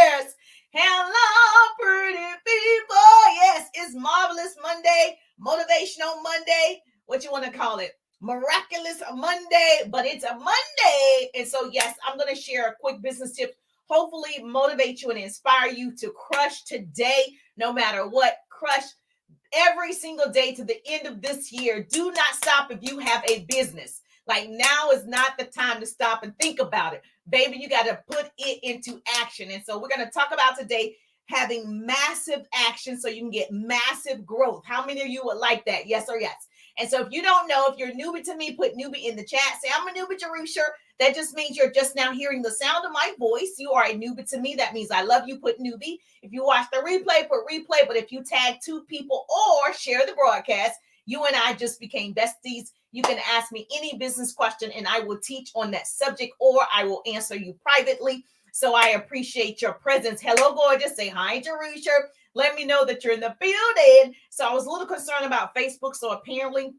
prayers. Hello, pretty people. Yes, it's Marvelous Monday, Motivational Monday. What you want to call it? Miraculous Monday, but it's a Monday. And so, yes, I'm going to share a quick business tip. Hopefully, motivate you and inspire you to crush today, no matter what. Crush every single day to the end of this year. Do not stop if you have a business. Like, now is not the time to stop and think about it. Baby, you got to put it into action. And so we're going to talk about today having massive action so you can get massive growth. How many of you would like that? Yes or yes? And so if you don't know, if you're newbie to me, put newbie in the chat. Say, I'm a newbie to Jerusha. That just means you're just now hearing the sound of my voice. You are a newbie to me. That means I love you. Put newbie. If you watch the replay, put replay. But if you tag two people or share the broadcast, you and I just became besties. You can ask me any business question and I will teach on that subject, or I will answer you privately. So I appreciate your presence. Hello, gorgeous. Say hi, Jerusha. Let me know that you're in the building. So I was a little concerned about Facebook. So apparently,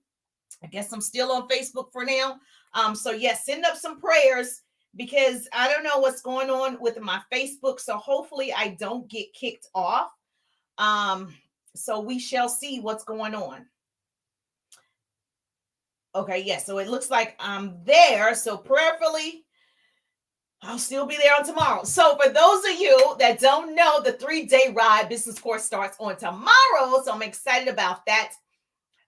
I guess I'm still on Facebook for now. So yes, send up some prayers because I don't know what's going on with my Facebook. So hopefully I don't get kicked off. So we shall see what's going on. Okay, yes. So it looks like I'm there. So prayerfully, I'll still be there on tomorrow. So for those of you that don't know, the 3-day ride business course starts on tomorrow. So I'm excited about that.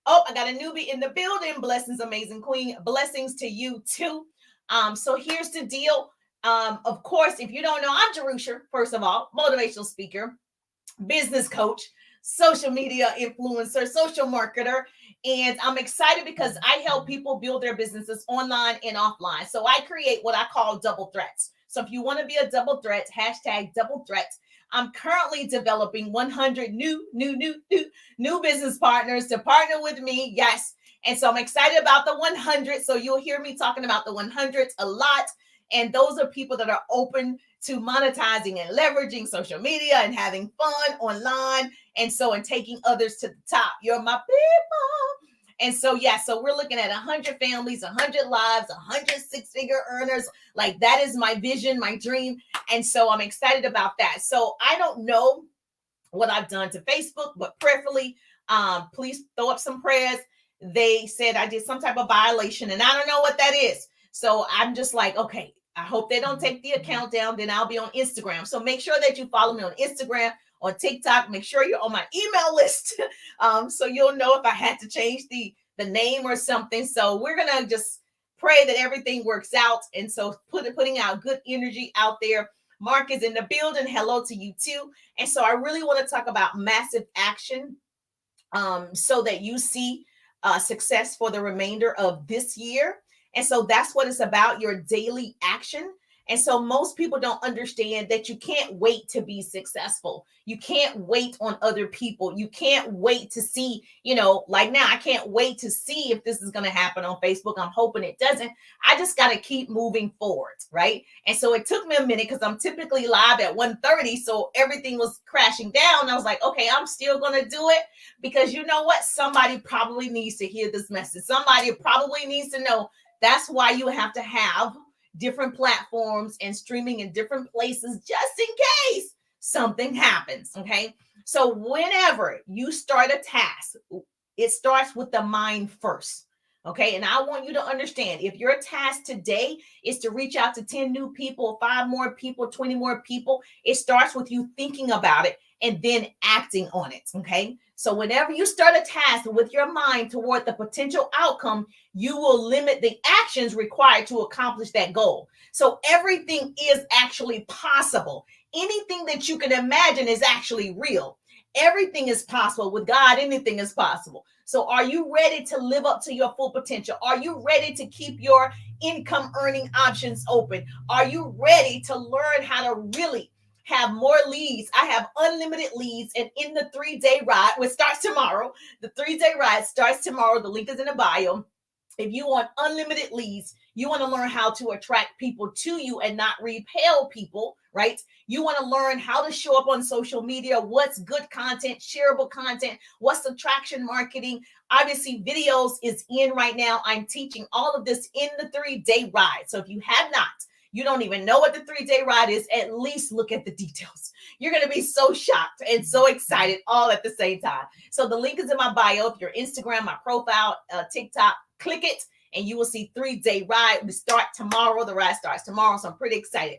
Oh, I got a newbie in the building. Blessings, amazing queen. Blessings to you too. So here's the deal. Of course, if you don't know, I'm Jerusha, first of all, motivational speaker, business coach, social media influencer, social marketer. And I'm excited because I help people build their businesses online and offline. So I create what I call double threats. So if you want to be a double threat, hashtag double threat. I'm currently developing 100 new business partners to partner with me. Yes. And so I'm excited about the 100. So you'll hear me talking about the 100s a lot. And those are people that are open to monetizing and leveraging social media and having fun online. And taking others to the top. You're my people. And so, yeah, so we're looking at 100 families, 100 lives, 100 six-figure earners. Like, that is my vision, my dream. And so I'm excited about that. So I don't know what I've done to Facebook, but prayerfully, please throw up some prayers. They said I did some type of violation, and I don't know what that is. So I'm just like, okay, I hope they don't take the account down. Then I'll be on Instagram. So make sure that you follow me on Instagram, on TikTok. Make sure you're on my email list. So you'll know if I had to change the name or something. So we're going to just pray that everything works out. And so putting out good energy out there. Mark is in the building. Hello to you too. And so I really want to talk about massive action so that you see success for the remainder of this year. And so that's what it's about, your daily action. And so most people don't understand that you can't wait to be successful. You can't wait on other people. You can't wait to see, like now, I can't wait to see if this is going to happen on Facebook. I'm hoping it doesn't. I just got to keep moving forward, right? And so it took me a minute because I'm typically live at 1:30. So everything was crashing down. I was like, okay, I'm still going to do it because you know what? Somebody probably needs to hear this message. Somebody probably needs to know. That's why you have to have different platforms and streaming in different places just in case something happens. Okay. So whenever you start a task, it starts with the mind first. Okay. And I want you to understand, if your task today is to reach out to 10 new people, 5 more people, 20 more people, it starts with you thinking about it and then acting on it. Okay. So whenever you start a task with your mind toward the potential outcome, you will limit the actions required to accomplish that goal. So everything is actually possible. Anything that you can imagine is actually real. Everything is possible. With God, anything is possible. So are you ready to live up to your full potential? Are you ready to keep your income earning options open? Are you ready to learn how to really have more leads? I have unlimited leads, and in the 3-day ride, which starts tomorrow, the 3-day ride starts tomorrow. The link is in the bio. If you want unlimited leads, you want to learn how to attract people to you and not repel people, right? You want to learn how to show up on social media, what's good content, shareable content, what's attraction marketing. Obviously, videos is in right now. I'm teaching all of this in the 3-day ride. So if you have not You don't even know what the 3-day ride is. At least look at the details. You're going to be so shocked and so excited all at the same time. So the link is in my bio. If your Instagram, my profile, TikTok, click it and you will see 3-day ride. We start tomorrow. The ride starts tomorrow. So I'm pretty excited.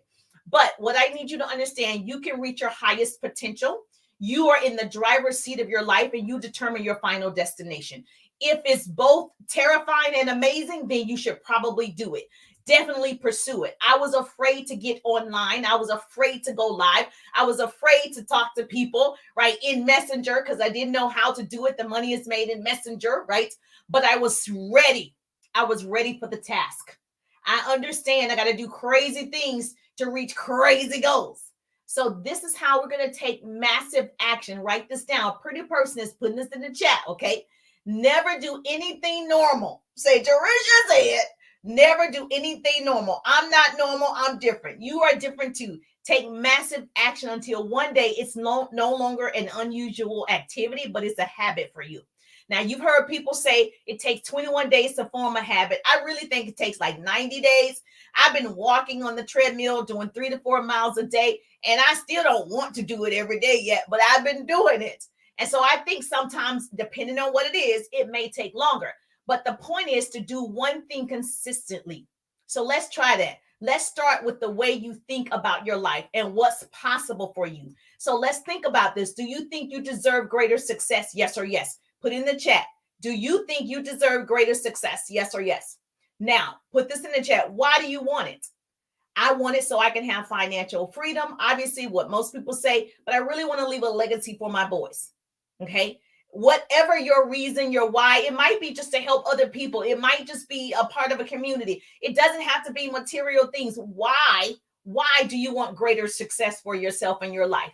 But what I need you to understand, you can reach your highest potential. You are in the driver's seat of your life and you determine your final destination. If it's both terrifying and amazing, then you should probably do it. Definitely pursue it. I was afraid to get online. I was afraid to go live. I was afraid to talk to people, right, in Messenger because I didn't know how to do it. The money is made in Messenger, right? But I was ready. I was ready for the task. I understand I got to do crazy things to reach crazy goals. So this is how we're going to take massive action. Write this down. A pretty person is putting this in the chat, okay? Never do anything normal. Say, Jerusha said, never do anything normal. I'm not normal. I'm different. You are different too. Take massive action until one day it's no longer an unusual activity, but it's a habit for you. Now, you've heard people say it takes 21 days to form a habit. I really think it takes like 90 days. I've been walking on the treadmill, doing 3 to 4 miles a day, and I still don't want to do it every day yet, but I've been doing it. And so I think sometimes, depending on what it is, it may take longer. But the point is to do one thing consistently. So let's try that. Let's start with the way you think about your life and what's possible for you. So let's think about this. Do you think you deserve greater success? Yes or yes? Put in the chat. Do you think you deserve greater success? Yes or yes? Now, put this in the chat. Why do you want it? I want it so I can have financial freedom. Obviously, what most people say, but I really want to leave a legacy for my boys. Okay? Whatever your reason, your why, it might be just to help other people. It might just be a part of a community. It doesn't have to be material things. Why do you want greater success for yourself and your life?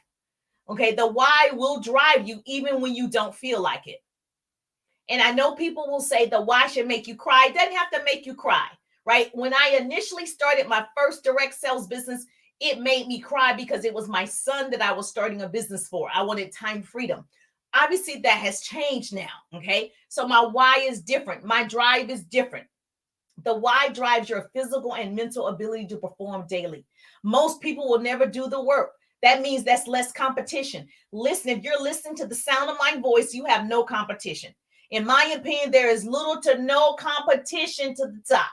Okay? The why will drive you even when you don't feel like it. And I know people will say the why should make you cry. It doesn't have to make you cry, right? When I initially started my first direct sales business, it made me cry because it was my son that I was starting a business for. I wanted time freedom. Obviously, that has changed now, okay? So my why is different. My drive is different. The why drives your physical and mental ability to perform daily. Most people will never do the work. That means that's less competition. Listen, if you're listening to the sound of my voice, you have no competition. In my opinion, there is little to no competition to the top.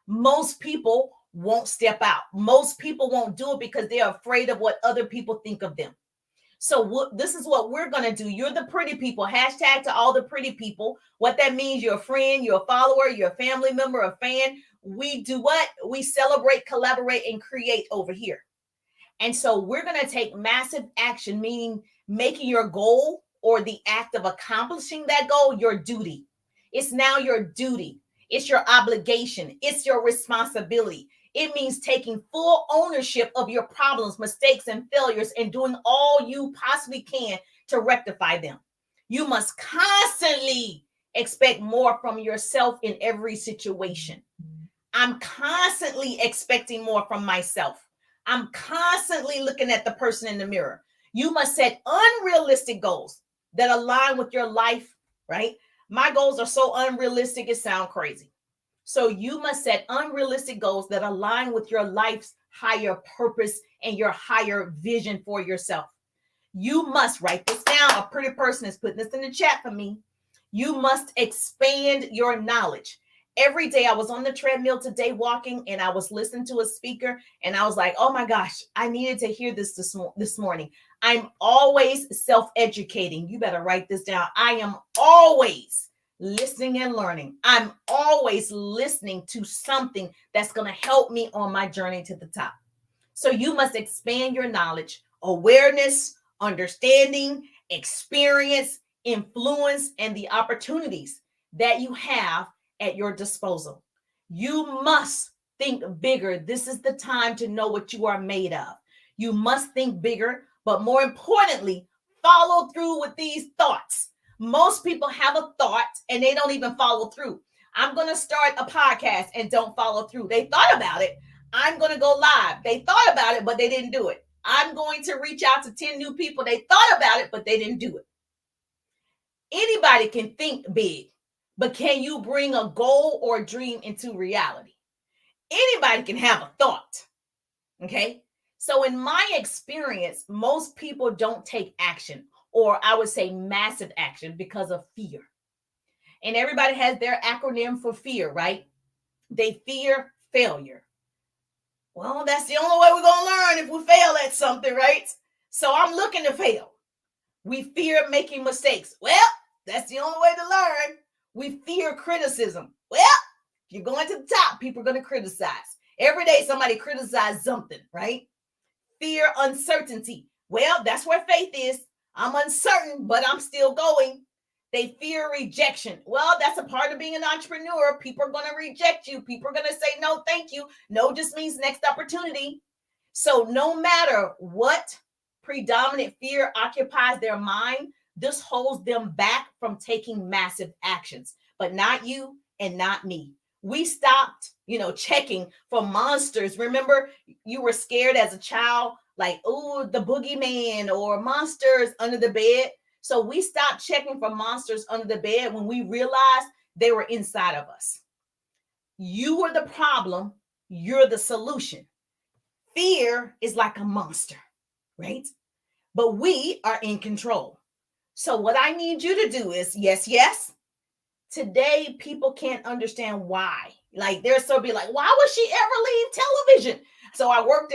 Most people won't step out. Most people won't do it because they're afraid of what other people think of them. So this is what we're going to do. You're the pretty people. Hashtag to all the pretty people. What that means, you're a friend, you're a follower, you're a family member, a fan. We do what? We celebrate, collaborate, and create over here. And so we're going to take massive action, meaning making your goal or the act of accomplishing that goal your duty. It's now your duty. It's your obligation. It's your responsibility. It means taking full ownership of your problems, mistakes, and failures and doing all you possibly can to rectify them. You must constantly expect more from yourself in every situation. I'm constantly expecting more from myself. I'm constantly looking at the person in the mirror. You must set unrealistic goals that align with your life, right? My goals are so unrealistic, it sounds crazy. So you must set unrealistic goals that align with your life's higher purpose and your higher vision for yourself. You must write this down. A pretty person is putting this in the chat for me. You must expand your knowledge. Every day I was on the treadmill today walking and I was listening to a speaker and I was like, oh my gosh, I needed to hear this morning. I'm always self-educating. You better write this down. I am always listening and learning. I'm always listening to something that's going to help me on my journey to the top. So you must expand your knowledge, awareness, understanding, experience, influence, and the opportunities that you have at your disposal. You must think bigger. This is the time to know what you are made of. You must think bigger, but more importantly, follow through with these thoughts. Most people have a thought and they don't even follow through. I'm going to start a podcast and don't follow through. They thought about it. I'm going to go live. They thought about it, but they didn't do it. I'm going to reach out to 10 new people. They thought about it, but they didn't do it. Anybody can think big, but can you bring a goal or a dream into reality? Anybody can have a thought. Okay. So, in my experience, most people don't take action, or I would say massive action, because of fear. And everybody has their acronym for fear, right? They fear failure. Well, that's the only way we're going to learn if we fail at something, right? So, I'm looking to fail. We fear making mistakes. Well, that's the only way to learn. We fear criticism. Well, if you're going to the top, people are going to criticize. Every day, somebody criticizes something, right? Fear uncertainty. Well, that's where faith is. I'm uncertain, but I'm still going. They fear rejection. Well, that's a part of being an entrepreneur. People are going to reject you. People are going to say, no, thank you. No just means next opportunity. So no matter what predominant fear occupies their mind, this holds them back from taking massive actions, but not you and not me. We stopped, checking for monsters. Remember, you were scared as a child, like, oh, the boogeyman or monsters under the bed. So we stopped checking for monsters under the bed when we realized they were inside of us. You were the problem. You're the solution. Fear is like a monster, right? But we are in control. So what I need you to do is, yes. Today, people can't understand why. Like, they're so be like, why would she ever leave television? So I worked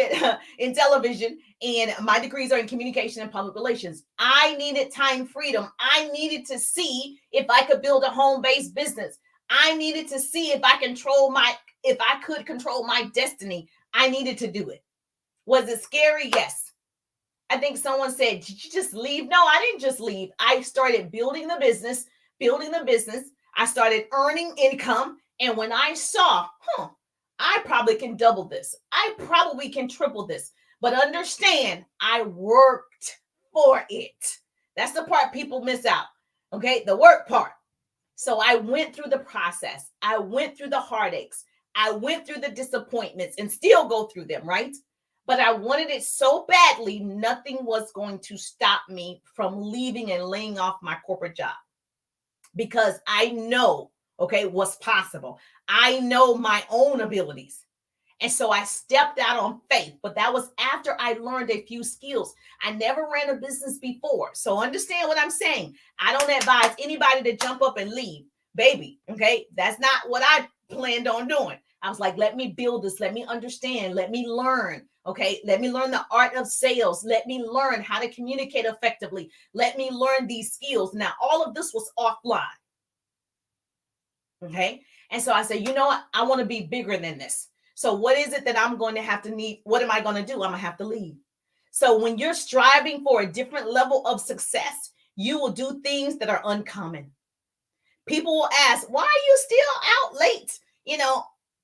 in television, and my degrees are in communication and public relations. I needed time freedom. I needed to see if I could build a home-based business. I needed to see if I could control my destiny. I needed to do it. Was it scary? Yes. I think someone said, did you just leave? No, I didn't just leave. I started building the business. I started earning income. And when I saw, I probably can double this. I probably can triple this. But understand, I worked for it. That's the part people miss out. Okay, the work part. So I went through the process. I went through the heartaches. I went through the disappointments and still go through them, right? But I wanted it so badly, nothing was going to stop me from leaving and laying off my corporate job. Because I know, what's possible. I know my own abilities. And so I stepped out on faith, but that was after I learned a few skills. I never ran a business before. So understand what I'm saying. I don't advise anybody to jump up and leave, baby. Okay. That's not what I planned on doing. I was like, let me build this. Let me understand. Let me learn. Okay. Let me learn the art of sales. Let me learn how to communicate effectively. Let me learn these skills. Now, all of this was offline. Okay. And so I said, you know what? I want to be bigger than this. So what is it that I'm going to have to need? What am I going to do? I'm going to have to leave. So when you're striving for a different level of success, you will do things that are uncommon. People will ask, why are you still out late,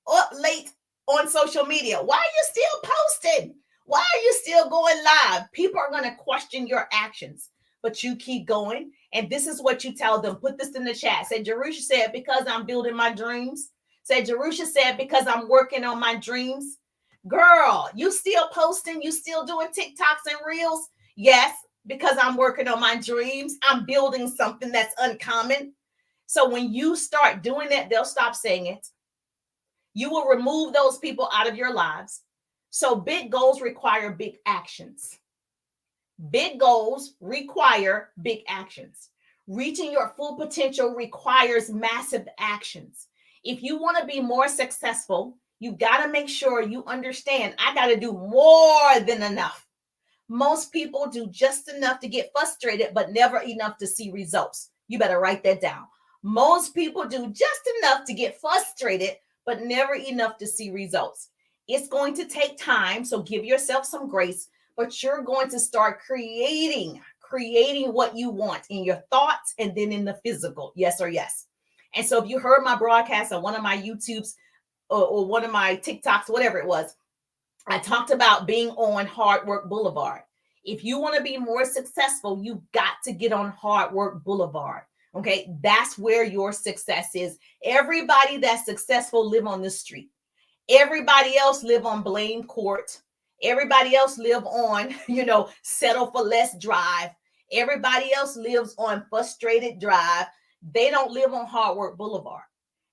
up late on social media? Why are you still posting? Why are you still going live? People are going to question your actions, but you keep going. And this is what you tell them. Put this in the chat. Say, Jerusha said, because I'm building my dreams. Say, Jerusha said, because I'm working on my dreams. Girl, you still posting? You still doing TikToks and Reels? Yes, because I'm working on my dreams. I'm building something that's uncommon. So when you start doing that, they'll stop saying it. You will remove those people out of your lives. So big goals require big actions. Big goals require big actions. Reaching your full potential requires massive actions. If you want to be more successful, you got to make sure you understand, I got to do more than enough. Most people do just enough to get frustrated, but never enough to see results. You better write that down. Most people do just enough to get frustrated, but never enough to see results. It's going to take time, so give yourself some grace, but you're going to start creating what you want in your thoughts and then in the physical. Yes or yes. And so if you heard my broadcast on one of my YouTubes or one of my TikToks, whatever it was, I talked about being on Hard Work Boulevard. If you want to be more successful, you've got to get on Hard Work Boulevard. Okay, that's where your success is. Everybody that's successful live on the street. Everybody else live on Blame Court. Everybody else live on, Settle for Less Drive. Everybody else lives on Frustrated Drive. They don't live on Hard Work Boulevard.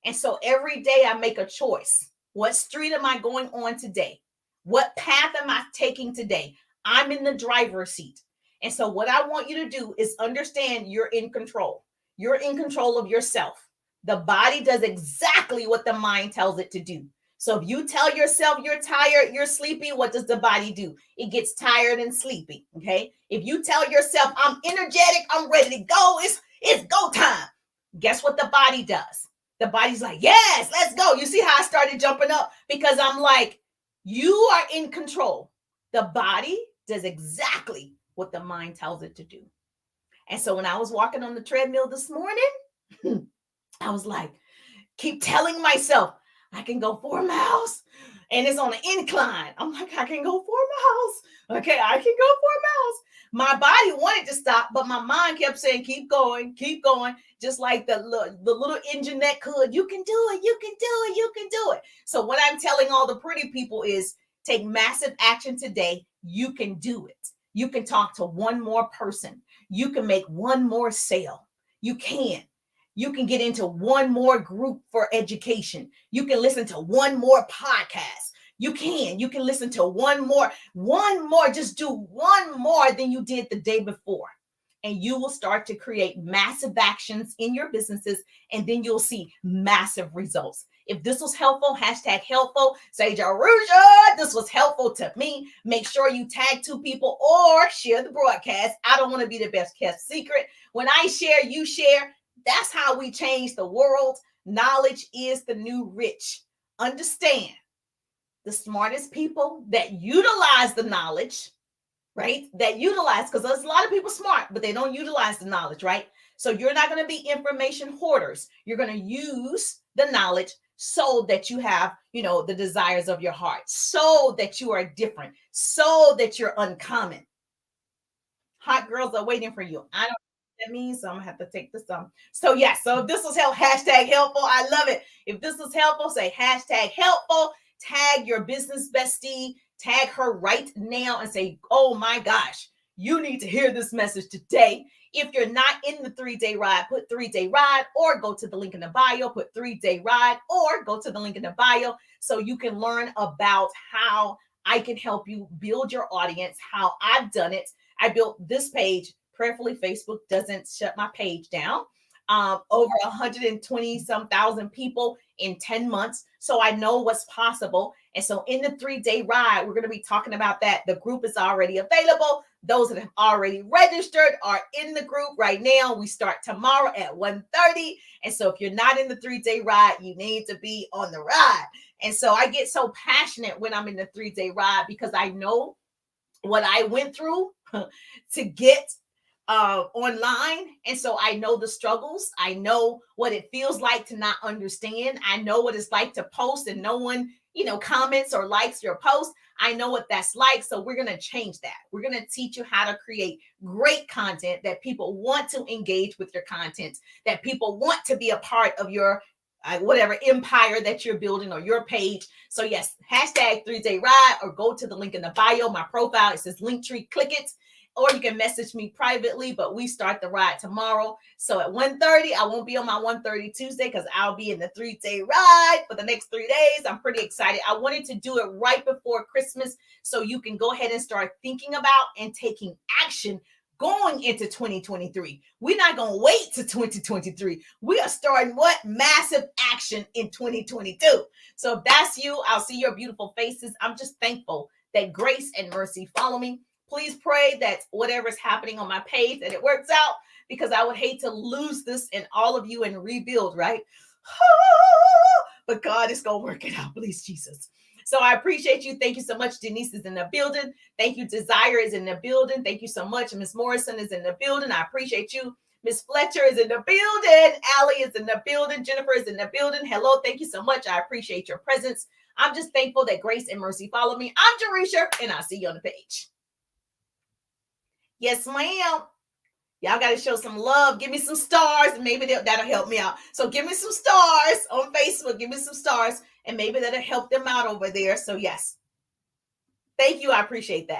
And so every day I make a choice. What street am I going on today? What path am I taking today? I'm in the driver's seat. And so, what I want you to do is understand you're in control. You're in control of yourself. The body does exactly what the mind tells it to do. So, if you tell yourself you're tired, you're sleepy, what does the body do? It gets tired and sleepy. Okay. If you tell yourself, I'm energetic, I'm ready to go, it's go time. Guess what the body does? The body's like, yes, let's go. You see how I started jumping up? Because I'm like, you are in control. The body does exactly what the mind tells it to do. And so when I was walking on the treadmill this morning, I was like, keep telling myself, I can go 4 miles and it's on an incline. I'm like, I can go 4 miles. Okay, I can go 4 miles. My body wanted to stop, but my mind kept saying, keep going, just like the little engine that could. You can do it, you can do it, you can do it. So what I'm telling all the pretty people is take massive action today. You can do it. You can talk to one more person. You can make one more sale. You can. You can get into one more group for education. You can listen to one more podcast. You can listen to one more, just do one more than you did the day before. And you will start to create massive actions in your businesses, and then you'll see massive results. If this was helpful, hashtag helpful, say Jerusha, this was helpful to me. Make sure you tag 2 people or share the broadcast. I don't want to be the best kept secret. When I share, you share. That's how we change the world. Knowledge is the new rich. Understand, the smartest people that utilize the knowledge, right? That utilize, because there's a lot of people smart, but they don't utilize the knowledge, right? So you're not going to be information hoarders. You're going to use the knowledge so that you have, the desires of your heart, so that you are different, so that you're uncommon. Hot girls are waiting for you. I don't that means, so I'm gonna have to take this so yes, so if this was hashtag helpful, I love it. If this was helpful, say hashtag helpful, tag your business bestie, tag her right now and say, oh my gosh, you need to hear this message today. If you're not in the 3-day ride, put 3-day ride, or go to the link in the bio, put 3-day ride, or go to the link in the bio so you can learn about how I can help you build your audience, how I've done it. I built this page. Prayerfully, Facebook doesn't shut my page down. Over 120 some thousand people in 10 months. So I know what's possible. And so in the 3-day ride, we're going to be talking about that. The group is already available. Those that have already registered are in the group right now. We start tomorrow at 1:30. And so if you're not in the 3-day ride, you need to be on the ride. And so I get so passionate when I'm in the 3-day ride because I know what I went through to get online. And so I know the struggles. I know what it feels like to not understand. I know what it's like to post and no one, comments or likes your post. I know what that's like. So we're going to change that. We're going to teach you how to create great content that people want to engage with your content, that people want to be a part of your whatever empire that you're building or your page. So yes, hashtag 3-day ride, or go to the link in the bio, my profile. It says Linktree, click it. Or you can message me privately, but we start the ride tomorrow. So at 1:30, I won't be on my 1:30 Tuesday because I'll be in the 3-day ride for the next 3 days. I'm pretty excited. I wanted to do it right before Christmas so you can go ahead and start thinking about and taking action going into 2023. We're not going to wait to 2023. We are starting massive action in 2022. So if that's you, I'll see your beautiful faces. I'm just thankful that grace and mercy follow me. Please pray that whatever's happening on my page, that it works out, because I would hate to lose this and all of you and rebuild, right? But God is going to work it out. Please, Jesus. So I appreciate you. Thank you so much. Denise is in the building. Thank you. Desire is in the building. Thank you so much. Miss Morrison is in the building. I appreciate you. Miss Fletcher is in the building. Allie is in the building. Jennifer is in the building. Hello. Thank you so much. I appreciate your presence. I'm just thankful that grace and mercy follow me. I'm Jerusha, and I'll see you on the page. Yes, ma'am. Y'all got to show some love. Give me some stars, and maybe that'll help me out. So give me some stars on Facebook. Give me some stars, and maybe that'll help them out over there. So yes. Thank you. I appreciate that.